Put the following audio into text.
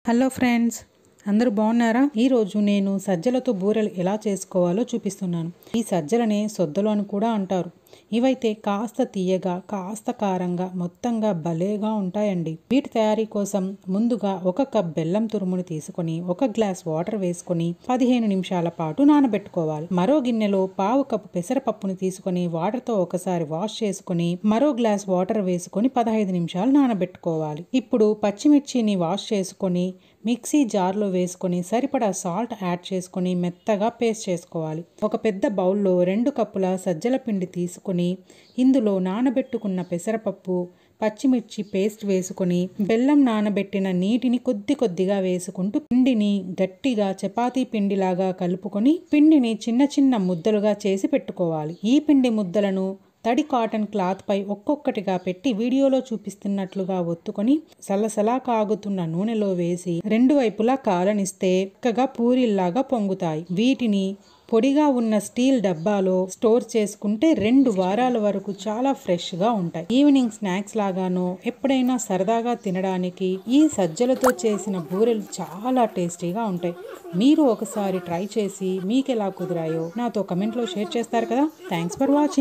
Hello friends, అందరూ బాగున్నారా? ఈరోజు నేను సజ్జలతో బూరెలు ఎలా చేసుకోవాలో చూపిస్తున్నాను. ఈ సజ్జలనే సొద్దలు అని కూడా అంటారు. ఇవైతే కాస్త తీయగా, కాస్త కారంగా, మొత్తంగా భలేగా ఉంటాయండి. వీటి తయారీ కోసం ముందుగా 1 కప్ బెల్లం తురుముని తీసుకొని 1 గ్లాస్ వాటర్ వేసుకొని 15 నిమిషాల పాటు నానబెట్టుకోవాలి. మరో గిన్నెలో 1/2 కప్పు పెసరపప్పుని తీసుకొని వాటర్తో ఒకసారి వాష్ చేసుకొని మరో గ్లాస్ వాటర్ వేసుకొని 15 నిమిషాలు నానబెట్టుకోవాలి. ఇప్పుడు పచ్చిమిర్చిని వాష్ చేసుకొని మిక్సీ జార్లో వేసుకొని సరిపడా సాల్ట్ యాడ్ చేసుకొని మెత్తగా పేస్ట్ చేసుకోవాలి. ఒక పెద్ద బౌల్లో 2 కప్పుల సజ్జల పిండి తీసుకొని ఇందులో నానబెట్టుకున్న పెసరపప్పు, పచ్చిమిర్చి పేస్ట్ వేసుకొని బెల్లం నానబెట్టిన నీటిని కొద్ది కొద్దిగా వేసుకుంటూ పిండిని గట్టిగా చపాతీ పిండిలాగా కలుపుకొని పిండిని చిన్న చిన్న ముద్దలుగా చేసి పెట్టుకోవాలి. ఈ పిండి ముద్దలను తడి కాటన్ క్లాత్ పై ఒక్కొక్కటిగా పెట్టి వీడియోలో చూపిస్తున్నట్లుగా ఒత్తుకొని సలసలా కాగుతున్న నూనెలో వేసి 2 వైపులా కాలనిస్తే చక్కగా పూరీల్లాగా పొంగుతాయి. వీటిని పొడిగా ఉన్న స్టీల్ డబ్బాలో స్టోర్ చేసుకుంటే 2 వారాల వరకు చాలా ఫ్రెష్గా ఉంటాయి. ఈవినింగ్ స్నాక్స్ లాగానో ఎప్పుడైనా సరదాగా తినడానికి ఈ సజ్జలతో చేసిన బూరెలు చాలా టేస్టీగా ఉంటాయి. మీరు ఒకసారి ట్రై చేసి మీకు ఎలా కుదిరాయో నాతో కమెంట్లో షేర్ చేస్తారు కదా. Thanks for watching.